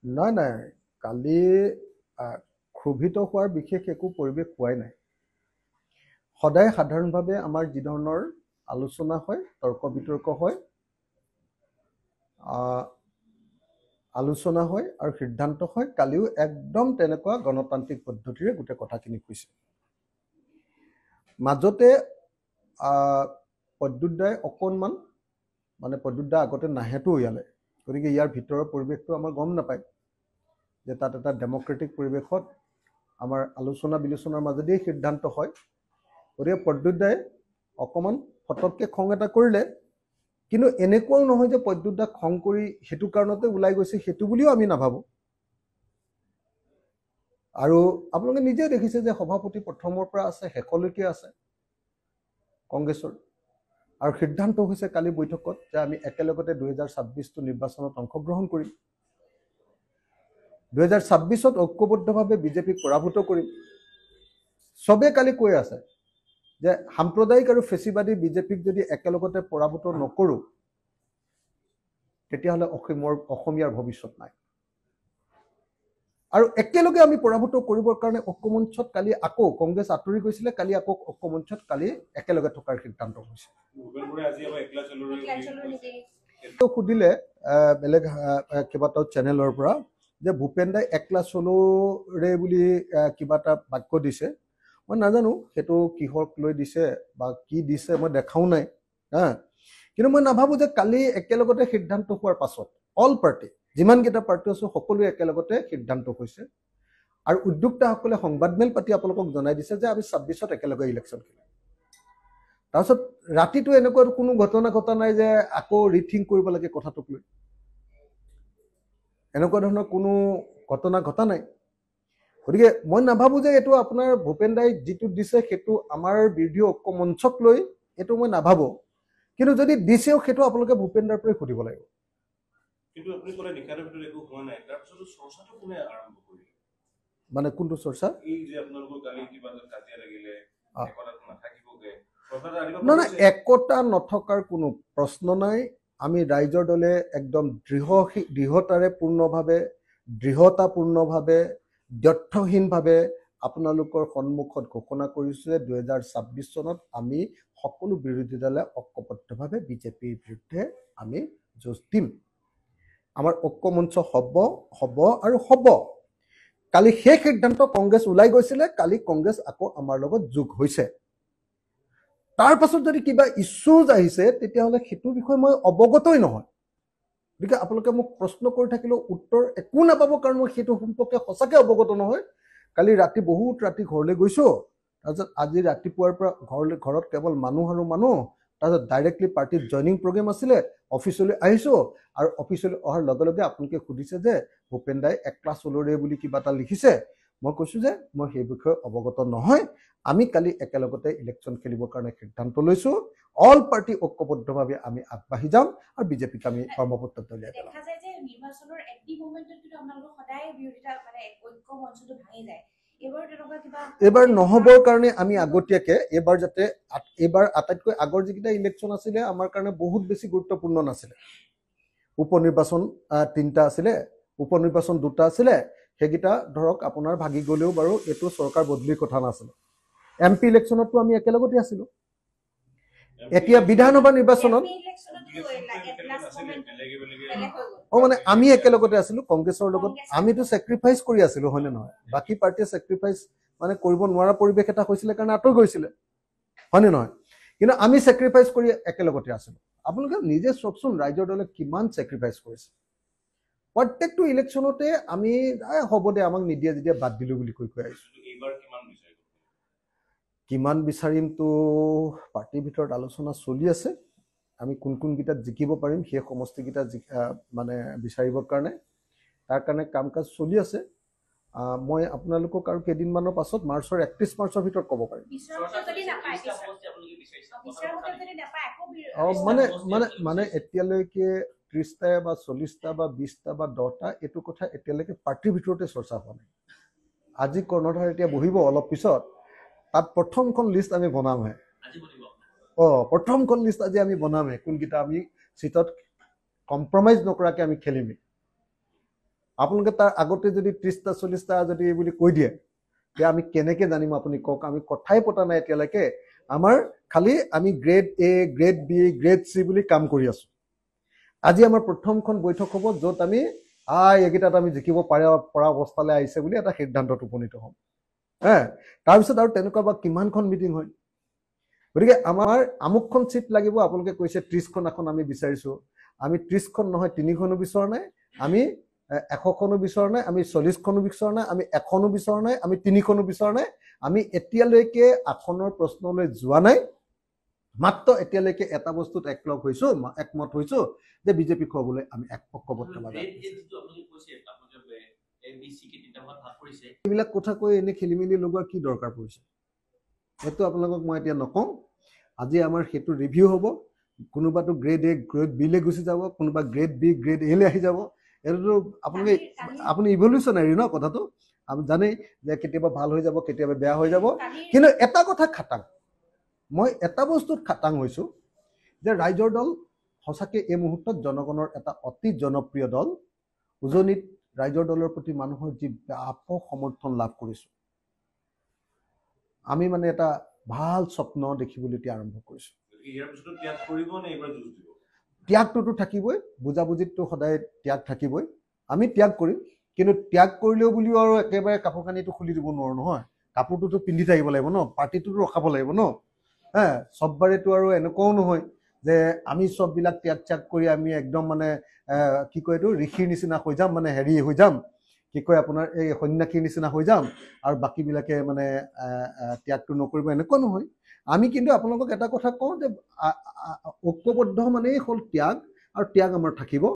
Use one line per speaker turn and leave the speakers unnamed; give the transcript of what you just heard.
নাই নাই কালি ক্ষোভিত হোৱাৰ বিশেষ একো পৰিৱেশ পোৱাই নাই। সদায় সাধাৰণভাৱে আমাৰ যি ধৰণৰ আলোচনা হয়, তৰ্ক বিতৰ্ক হয়, আলোচনা হয় আৰু সিদ্ধান্ত হয়, কালিও একদম তেনেকুৱা গণতান্ত্ৰিক পদ্ধতিৰে গোটেই কথাখিনি কৈছে। মাজতে প্ৰদ্যুৎ দাই অকণমান মানে প্ৰদ্যুৎ দা আগতে নাহেতো ইয়ালৈ, গতিকে ইয়াৰ ভিতৰৰ পৰিৱেশটো আমাৰ গম নাপায় যে তাত এটা ডেমক্ৰেটিক পৰিৱেশত আমাৰ আলোচনা বিলোচনাৰ মাজেদিয়ে সিদ্ধান্ত হয়। গতিকে প্ৰদ্যুৎ দাই অকণমান ফটককৈ খং এটা কৰিলে, কিন্তু এনেকুৱাও নহয় যে প্ৰদ্যুৎ দাক খং কৰি সেইটো কাৰণতে ওলাই গৈছে সেইটো বুলিও আমি নাভাবোঁ। আৰু আপোনালোকে নিজে দেখিছে যে সভাপতি প্ৰথমৰ পৰা আছে শেষলৈকে আছে কংগ্ৰেছৰ, আৰু সিদ্ধান্ত হৈছে কালি বৈঠকত যে আমি একেলগতে 2026টো নিৰ্বাচনত অংশগ্ৰহণ কৰিম, 2026ত ঐক্যবদ্ধভাৱে বিজেপিক পৰাভূত কৰিম। চবে কালি কৈ আছে যে সাম্প্ৰদায়িক আৰু ফেচিবাদী বিজেপিক যদি একেলগতে পৰাভূত নকৰোঁ তেতিয়াহ'লে অসমীয়াৰ ভৱিষ্যত নাই। আৰু একেলগে আমি পৰাভূত কৰিবৰ কাৰণে ঐক্যমঞ্চত কালি আকৌ কংগ্ৰেছ আঁতৰি গৈছিলে, কালি আকৌ ঐক্যমঞ্চত কালি একেলগে থকাৰ সিদ্ধান্ত হৈছে। সুধিলে বেলেগ কেইবাটাও চেনেলৰ পৰা যে ভূপেন দাই একলা চলোৰে বুলি কিবা এটা বাক্য দিছে। মই নাজানো সেইটো কিহক লৈ দিছে বা কি দিছে, মই দেখাও নাই হা। কিন্তু মই নাভাবোঁ যে কালি একেলগতে সিদ্ধান্ত হোৱাৰ পাছত অল পাৰ্টি যিমানকেইটা পাৰ্টি আছে সকলোৱে একেলগতে সিদ্ধান্ত হৈছে, আৰু উদ্যোক্তাসকলে সংবাদমেল পাতি আপোনালোকক জনাই দিছে যে আমি 26ত একেলগে ইলেকশ্যন খেলিম। তাৰপিছত ৰাতিটো এনেকুৱা কোনো ঘটনা ঘটা নাই যে আকৌ ৰিথিংক কৰিব লাগে কথাটোক লৈ, এনেকুৱা ধৰণৰ কোনো ঘটনা ঘটা নাই। গতিকে মই নাভাবোঁ যে এইটো আপোনাৰ ভূপেন দাই যিটো দিছে সেইটো আমাৰ বিৰোধী ঐক্য মঞ্চক লৈ, এইটো মই নাভাবোঁ। কিন্তু যদি দিছেও সেইটো আপোনালোকে ভূপেন দাৰ পৰাই সুধিব লাগিব। মানে কোনটো চৰ্চা? নহয়, একতা নথকাৰ কোনো প্ৰশ্ন নাই। আমি ৰাইজৰ দলে একদম দৃঢ়তাপূৰ্ণভাৱে দ্ব্যৰ্থহীনভাৱে আপোনালোকৰ সন্মুখত ঘোষণা কৰিছোঁ যে 2026 চনত আমি সকলো বিৰোধী দলে ঐক্যবদ্ধভাৱে বিজেপিৰ বিৰুদ্ধে আমি যুঁজ দিম। আমাৰ ঐক্যমঞ্চ হ'ব আৰু হ'ব। কালি সেই সিদ্ধান্ত কংগ্ৰেছ ওলাই গৈছিলে, কালি কংগ্ৰেছ আকৌ আমাৰ লগত যোগ হৈছে। তাৰ পাছত যদি কিবা ইছ্যুজ আহিছে তেতিয়াহ'লে সেইটোৰ বিষয়ে মই অৱগতই নহয়। গতিকে আপোনালোকে মোক প্ৰশ্ন কৰি থাকিলেও উত্তৰ একো নাপাব, কাৰণ মই সেইটো সম্পৰ্কে সঁচাকৈ অৱগত নহয়। কালি ৰাতি বহুত ৰাতি ঘৰলৈ গৈছোঁ, তাৰপিছত আজি ৰাতিপুৱাৰ পৰা ঘৰত কেৱল মানুহ আৰু মানুহ, তাৰপিছত ডাইৰেক্টলি পাৰ্টিৰ জইনিং প্ৰগ্ৰেম আছিলে, অফিচলৈ আহিছোঁ। আৰু অফিচলৈ অহাৰ লগে লগে আপোনালোকে সুধিছে যে ভূপেন দাই একলা চলোৰে বুলি কিবা এটা লিখিছে। মই কৈছোঁ যে মই সেই বিষয়ে অৱগত নহয়। আমি কালি একেলগতে ইলেকশ্যন খেলিবৰ কাৰণে সিদ্ধান্ত লৈছোঁ। অল পাৰ্টি ঐক্যবদ্ধভাৱে আমি আগবাঢ়ি যাম আৰু বিজেপিক আমি কৰ্মপত্ৰ দলিয়াই পেলাম। এইবাৰ নহ'বৰ কাৰণে আমি আগতীয়াকৈ এইবাৰ আটাইতকৈ আগৰ যিকেইটা ইলেকশ্যন আছিলে আমাৰ কাৰণে বহুত বেছি গুৰুত্বপূৰ্ণ নাছিলে। উপনিৰ্বাচন 3টা আছিলে, উপনিৰ্বাচন 2টা আছিলে, সেইকেইটা ধৰক আপোনাৰ ভাগি গ'লেও বাৰু এইটো চৰকাৰ বদলিৰ কথা নাছিলে। MP ইলেকশ্যনততো আমি একেলগতে আছিলোঁ। এতিয়া বিধানসভা নিৰ্বাচনত মানে আমি একেলগতে আছিলোঁ কংগ্ৰেছৰ লগত। আমিতো ছেক্ৰিফাইচ কৰি আছিলোঁ, হয়নে নহয়? বাকী পাৰ্টিয়ে ছেক্ৰিফাইচ মানে কৰিব নোৱাৰা পৰিৱেশ এটা হৈছিলে কাৰণে আঁতৰি গৈছিলে, হয়নে নহয়? কিন্তু আমি ছেক্ৰিফাইচ কৰি একেলগতে আছিলোঁ। আপোনালোকে নিজে চাওকচোন ৰাইজৰ দলে কিমান ছেক্ৰিফাইচ কৰিছে। প্ৰত্যেকটো ইলেকশ্যনতে আমি হ'ব দে আমাক নিদিয়ে যেতিয়া বাদ দিলোঁ বুলি কৈ আহিছোঁ। কিমান বিচাৰিমতো পাৰ্টিৰ ভিতৰত আলোচনা চলি আছে। আমি কোনকেইটাত জিকিব পাৰিম সেই সমষ্টিকেইটা মানে বিচাৰিবৰ কাৰণে, তাৰ কাৰণে কাম কাজ চলি আছে। মই আপোনালোকক আৰু কেইদিনমানৰ পাছত মাৰ্চৰ 31 মাৰ্চৰ ভিতৰত ক'ব পাৰিম। মানে এতিয়ালৈকে 30টা বা 40টা বা 20টা বা 10টা এইটো কথা এতিয়ালৈকে পাৰ্টিৰ ভিতৰতে চৰ্চা হোৱা নাই। আজি কৰ্ণধাৰ এতিয়া বহিব অলপ পিছত, তাত প্ৰথমখন লিষ্ট আমি বনামহে। প্ৰথমখন লিষ্ট আজি আমি বনামহে, কোনকেইটা আমি চিটত কম্প্ৰমাইজ নকৰাকৈ আমি খেলিমেই। আপোনালোকে তাৰ আগতে যদি 30টা 40টা যদি বুলি কৈ দিয়ে যে আমি কেনেকৈ জানিম আপুনি কওক আমি কথাই পতা নাই এতিয়ালৈকে আমাৰ খালি আমি grade A grade B grade C বুলি কাম কৰি আছোঁ আজি আমাৰ প্ৰথমখন বৈঠক হ'ব য'ত আমি এইকেইটাত আমি জিকিব পৰা অৱস্থালৈ আহিছে বুলি এটা সিদ্ধান্তত উপনীত হ'ম তাৰপিছত আৰু তেনেকুৱা বা কিমানখন মিটিং হয় গতিকে আমাৰ আমুকখন চিট লাগিব আপোনালোকে কৈছে 30খন এখন আমি বিচাৰিছোঁ আমি 30খন নহয় 3খনো বিচৰা নাই আমি 100খনো বিচৰা নাই আমি 40খনো বিচৰা নাই আমি 1খনো বিচৰা নাই আমি 3খনো বিচৰা নাই আমি এতিয়ালৈকে আসনৰ প্ৰশ্নলৈ যোৱা নাই মাত্ৰ এতিয়ালৈকে এটা বস্তুত একমত হৈছো যে বিজেপি খুৱাবলৈ আমি ঐক্যবদ্ধভাৱে এইবিলাক কথা কৈ এনে খেলি মেলি লগোৱাৰ কি দৰকাৰ পৰিছে সেইটো আপোনালোকক মই এতিয়া নকওঁ আজি আমাৰ সেইটো ৰিভিউ হ'ব কোনোবাটো গ্ৰেড এ গ্ৰেড বিলৈ গুচি যাব কোনোবা গ্ৰেড বি গ্ৰেড এলৈ আহি যাব এইটোতো আপুনি ইভলিউচনাৰী ন কথাটো আমি জানেই যে কেতিয়াবা ভাল হৈ যাব কেতিয়াবা বেয়া হৈ যাব কিন্তু এটা কথা খাটাং মই এটা বস্তুত খাটাং হৈছোঁ যে ৰাইজৰ দল সঁচাকৈ এই মুহূৰ্তত জনগণৰ এটা অতি জনপ্ৰিয় দল উজনিত ৰাইজৰ দলৰ প্ৰতি মানুহৰ যি ব্যাপক সমৰ্থন লাভ কৰিছোঁ আমি মানে এটা ভাল স্বপ্ন দেখিবলৈ এতিয়া আৰম্ভ কৰিছোঁ ত্যাগটোতো থাকিবই বুজাবুজিততো সদায় ত্যাগ থাকিবই আমি ত্যাগ কৰিম কিন্তু ত্যাগ কৰিলেও বুলিও আৰু একেবাৰে কাপোৰ কানিটো খুলি দিব নোৱাৰোঁ নহয় কাপোৰটোতো পিন্ধি থাকিব লাগিব ন পাৰ্টিটোতো ৰখাব লাগিব ন চববাৰেতো আৰু এনেকুৱাও নহয় যে আমি চববিলাক ত্যাগ কৰি আমি একদম মানে কি কয় এইটো ঋষিৰ নিচিনা হৈ যাম মানে হেৰি হৈ যাম কি কয় আপোনাৰ এই সন্যাসীৰ নিচিনা হৈ যাম আৰু বাকীবিলাকে মানে ত্যাগটো নকৰিব এনেকুৱা নহয় আমি কিন্তু আপোনালোকক এটা কথা কওঁ যে ঐক্যবদ্ধ মানেই হ'ল ত্যাগ আৰু ত্যাগ আমাৰ থাকিব